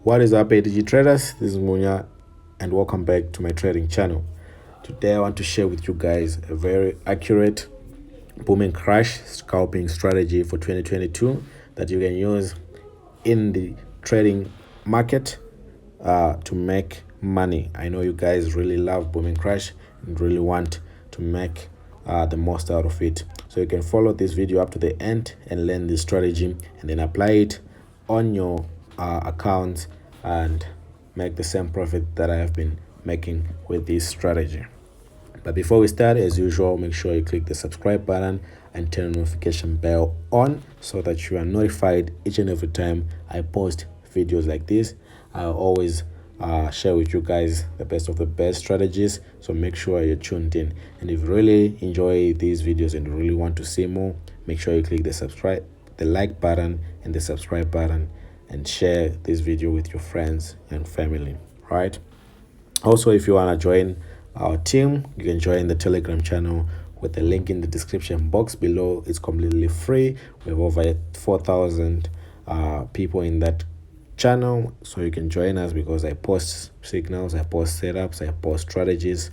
What is up, ADG traders? This is Munya, and welcome back to my trading channel. Today I want to share with you guys a very accurate boom and crash scalping strategy for 2022 that you can use in the trading market to make money. I know you guys really love boom and crash and really want to make the most out of it. So you can follow this video up to the end and learn this strategy and then apply it on your account and make the same profit that I have been making with this strategy. But before we start, as usual, make sure you click the subscribe button and turn the notification bell on so that you are notified each and every time I post videos like this. I always share with you guys the best of the best strategies, so make sure you're tuned in. And if you really enjoy these videos and you really want to see more, make sure you click the like button and the subscribe button and share this video with your friends and family. Right, also, if you want to join our team, you can join the Telegram channel with the link in the description box below. It's completely free. We have over 4,000 people in that channel, so you can join us because I post signals, I post setups, I post strategies,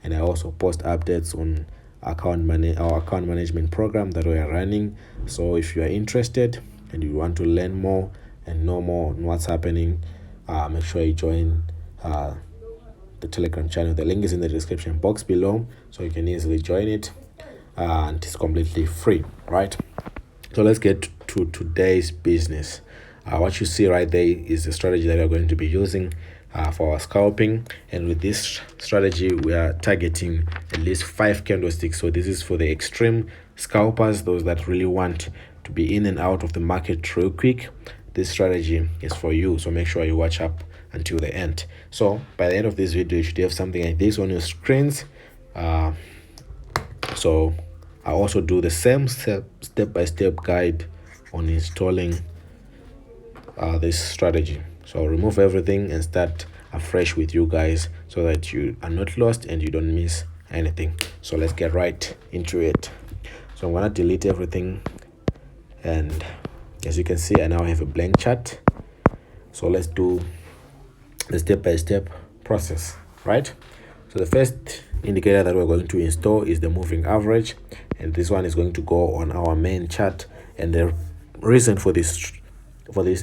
and I also post updates on our account management program that we are running. So if you are interested and you want to learn more and know more on what's happening, make sure you join the Telegram channel. The link is in the description box below, so you can easily join it, and it's completely free. Right, so let's get to today's business. What you see right there is the strategy that we are going to be using for our scalping, and with this strategy we are targeting at least 5 candlesticks. So this is for the extreme scalpers, those that really want to be in and out of the market real quick. This strategy is for you, so make sure you watch up until the end. So by the end of this video, you should have something like this on your screens. So I also do the same step-by-step guide on installing this strategy. So I'll remove everything and start afresh with you guys so that you are not lost and you don't miss anything. So let's get right into it. So I'm gonna delete everything, and as you can see, I now have a blank chart. So let's do the step-by-step process. Right, so the first indicator that we're going to install is the moving average, and this one is going to go on our main chart. And the reason for this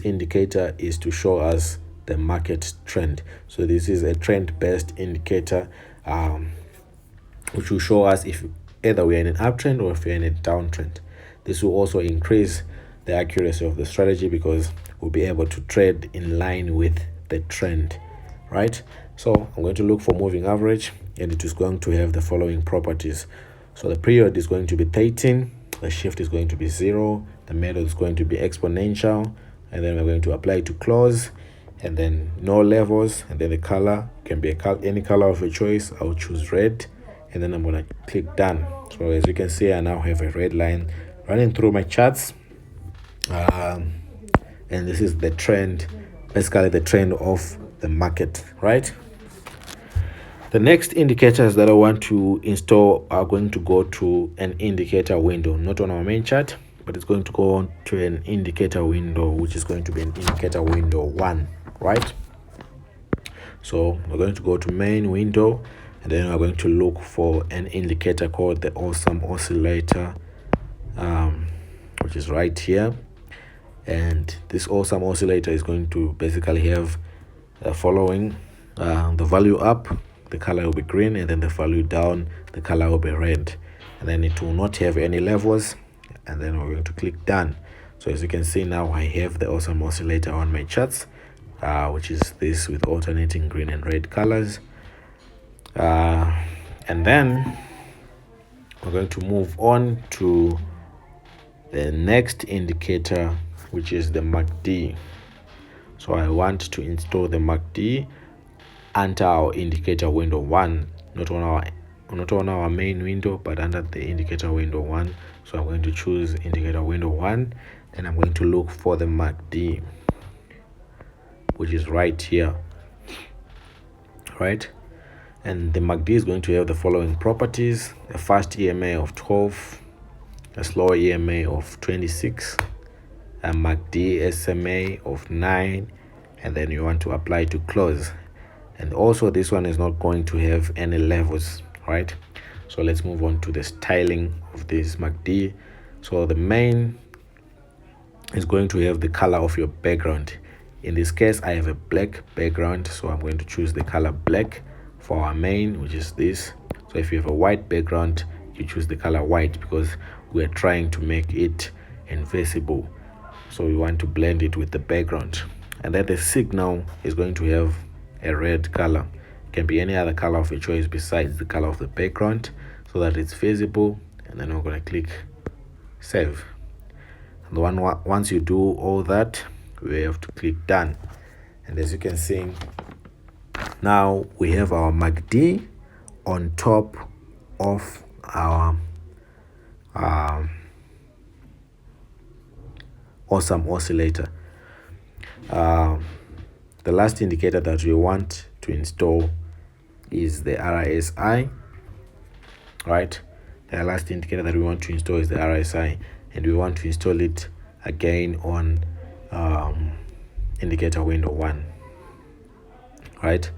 indicator is to show us the market trend. So this is a trend-based indicator, which will show us if either we are in an uptrend or if we are in a downtrend. This will also increase the accuracy of the strategy because we'll be able to trade in line with the trend. Right, so I'm going to look for moving average, and it is going to have the following properties. So the period is going to be 13, the shift is going to be 0, the method is going to be exponential, and then we're going to apply to close, and then no levels, and then the color can be any color of your choice. I'll choose red, and then I'm going to click done. So as you can see, I now have a red line running through my charts, and this is the trend, basically the trend of the market. Right, the next indicators that I want to install are going to go to an indicator window, not on our main chart, but it's going to go on to an indicator window, which is going to be an indicator window 1. Right, so we're going to go to main window, and then we're going to look for an indicator called the awesome oscillator, which is right here. And this awesome oscillator is going to basically have the following: the value up, the color will be green, and then the value down, the color will be red, and then it will not have any levels. And then we're going to click done. So as you can see, now I have the awesome oscillator on my charts, which is this with alternating green and red colors. And then we're going to move on to the next indicator, which is the MACD. So I want to install the MACD under our indicator window 1, not on our main window, but under the indicator window 1. So I'm going to choose indicator window 1, and I'm going to look for the MACD, which is right here. Right, and the MACD is going to have the following properties: a fast EMA of 12, a slow EMA of 26, a MACD SMA of 9, and then you want to apply to close. And also this one is not going to have any levels, right? So let's move on to the styling of this MACD. So the main is going to have the color of your background. In this case, I have a black background, so I'm going to choose the color black for our main, which is this. So if you have a white background, you choose the color white, because we are trying to make it invisible. So we want to blend it with the background. And then the signal is going to have a red color. It can be any other color of your choice besides the color of the background, so that it's visible. And then we're going to click save. And once you do all that, we have to click done. And as you can see, now we have our MACD on top of our awesome oscillator. The last indicator that we want to install is the RSI, right? The last indicator that we want to install is the RSI, and we want to install it again on indicator window 1, right?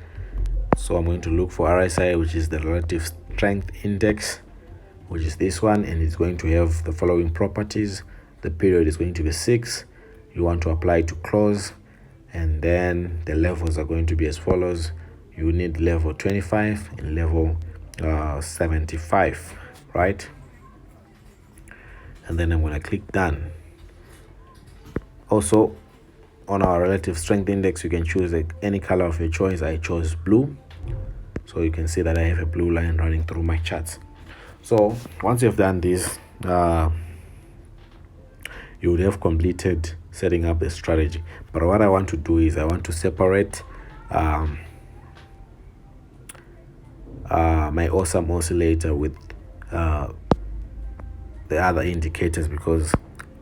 So I'm going to look for RSI, which is the relative strength index, which is this one, and it's going to have the following properties. The period is going to be 6. You want to apply to close, and then the levels are going to be as follows. You need level 25 and level 75, right? And then I'm going to click done. Also, on our relative strength index, you can choose any color of your choice. I chose blue, so you can see that I have a blue line running through my charts. So once you've done this, you would have completed setting up the strategy. But what I want to do is I want to separate my awesome oscillator with the other indicators, because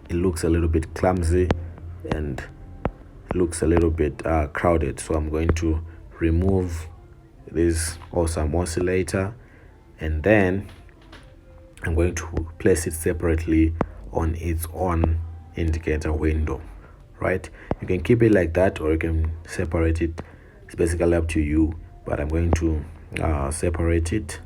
it looks a little bit clumsy and looks a little bit crowded. So I'm going to remove this awesome oscillator, and then I'm going to place it separately on its own indicator window, right? You can keep it like that, or you can separate it. It's basically up to you, but I'm going to separate it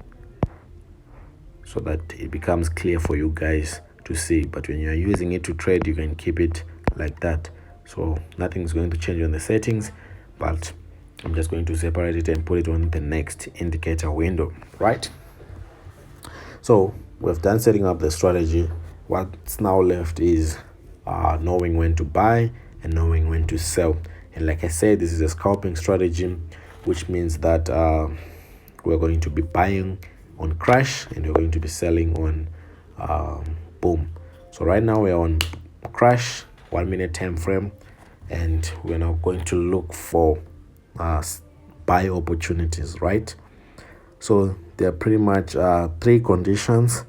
so that it becomes clear for you guys to see. But when you're using it to trade, you can keep it like that. So nothing's going to change on the settings, but I'm just going to separate it and put it on the next indicator window, right? So we've done setting up the strategy. What's now left is knowing when to buy and knowing when to sell. And like I said, this is a scalping strategy, which means that we're going to be buying on crash and we're going to be selling on boom. So right now we're on crash, 1 minute time frame, and we're now going to look for buy opportunities, right? So there are pretty much 3 conditions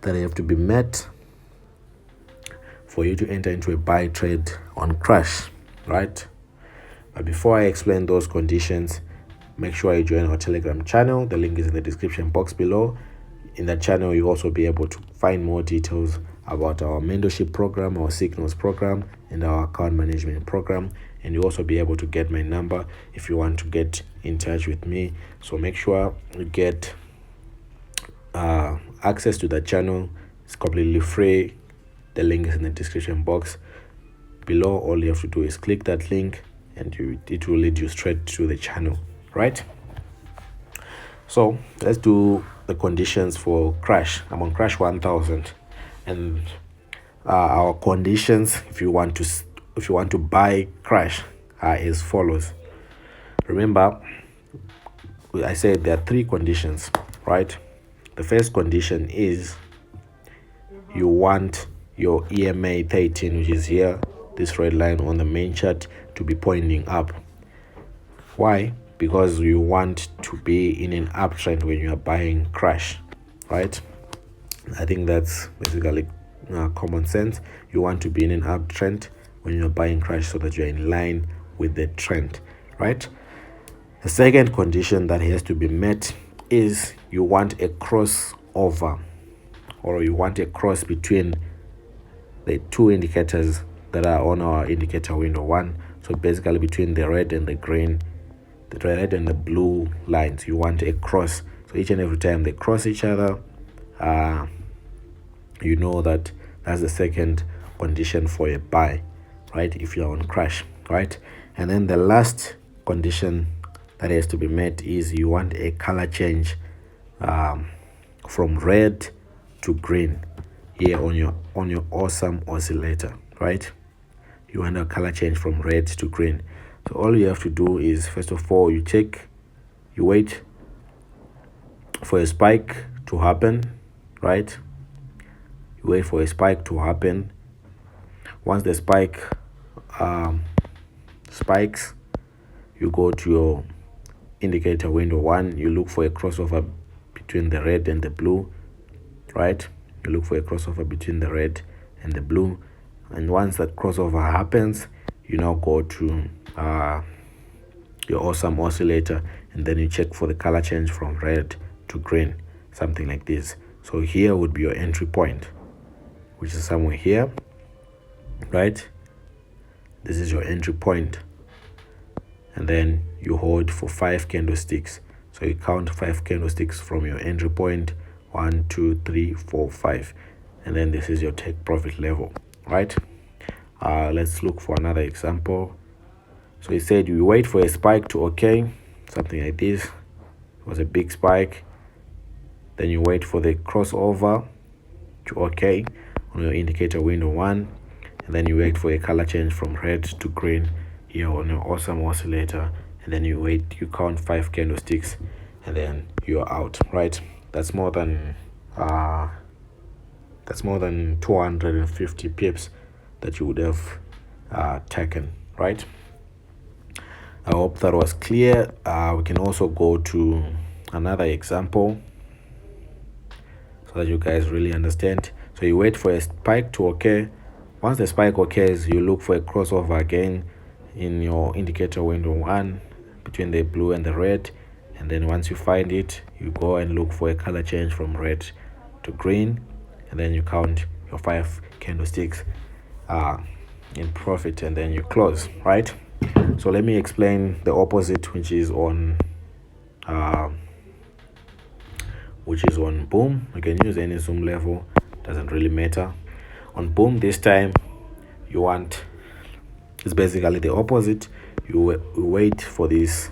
that have to be met for you to enter into a buy trade on crash, right? But before I explain those conditions, make sure you join our Telegram channel. The link is in the description box below. In that channel, you'll also be able to find more details about our mentorship program, our signals program, and our account management program. And you'll also be able to get my number if you want to get in touch with me. So make sure you get access to that channel. It's completely free. The link is in the description box below. All you have to do is click that link, and it will lead you straight to the channel, right? So let's do the conditions for crash. I'm on crash 1000, and our conditions, if you want to buy crash, are as follows. Remember, I said there are 3 conditions, right? The first condition is you want your EMA 13, which is here, this red line on the main chart, to be pointing up. Why? Because you want to be in an uptrend when you are buying crash, right? I think that's basically common sense. You want to be in an uptrend when you're buying crash, so that you're in line with the trend, right? The second condition that has to be met is you want a crossover, or you want a cross between the 2 indicators that are on our indicator window 1. So So basically between the red and the green, the red and the blue lines, you want a cross. So each and every time they cross each other, you know that that's the second condition for a buy, right? If you're on crash, right? And then the last condition that has to be met is you want a color change from red to green here on your awesome oscillator, right? You want a color change from red to green. So all you have to do is, first of all, you wait for a spike to happen, right? You wait for a spike to happen. Once the spike spikes, you go to your indicator window 1, you look for a crossover between the red and the blue, right? You look for a crossover between the red and the blue, and once that crossover happens, you now go to your awesome oscillator, and then you check for the color change from red to green, something like this. So here would be your entry point, which is somewhere here, right? This is your entry point, and then you hold for 5 candlesticks. So you count 5 candlesticks from your entry point, 1 2 3 4 5, and then this is your take profit level, right? Let's look for another example. So he said you wait for a spike to okay, something like this. It was a big spike. Then you wait for the crossover to okay on your indicator window 1, and then you wait for a color change from red to green here on your awesome oscillator, and then you count 5 candlesticks, and then you're out, right? That's more than 250 pips that you would have taken, right? I hope that was clear. We can also go to another example so that you guys really understand. So you wait for a spike to occur. Once the spike occurs, you look for a crossover again in your indicator window 1 between the blue and the red, and then once you find it, you go and look for a color change from red to green, and then you count your 5 candlesticks in profit, and then you close, right? So let me explain the opposite, which is on boom. You can use any zoom level, doesn't really matter. On boom this time, it's basically the opposite. You wait for this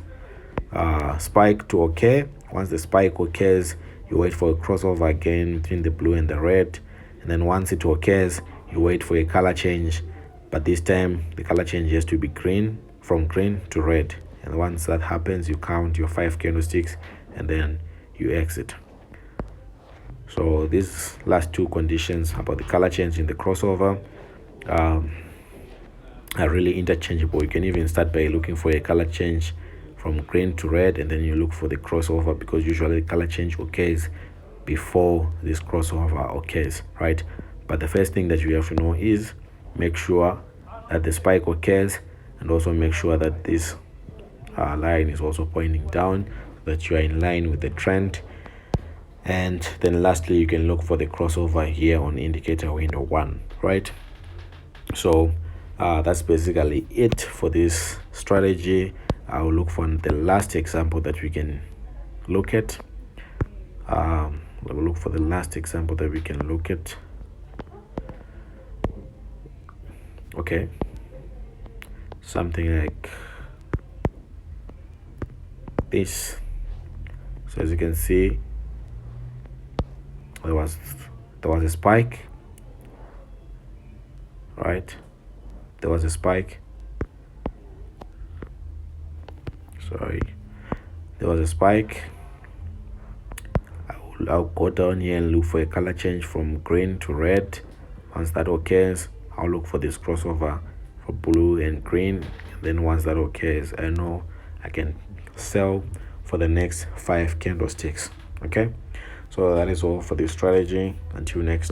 spike to occur. Once the spike occurs, you wait for a crossover again between the blue and the red, and then once it occurs, you wait for a color change, but this time the color change has to be green, from green to red, and once that happens, you count your 5 candlesticks and then you exit. So these last two conditions about the color change in the crossover are really interchangeable. You can even start by looking for a color change from green to red, and then you look for the crossover, because usually the color change occurs before this crossover occurs, right? But the first thing that you have to know is make sure that the spike occurs, and also make sure that this line is also pointing down, so that you are in line with the trend. And then lastly, you can look for the crossover here on indicator window 1, right? So that's basically it for this strategy. I'll look for the last example that we can look at. We'll look for the last example that we can look at. Okay, something like this. So as you can see, there was a spike, right? There was a spike. There was a spike. I'll go down here and look for a color change from green to red. Once that occurs, I'll look for this crossover for blue and green, and then once that occurs, I know I can sell for the next 5 candlesticks. Okay, so that is all for this strategy. Until next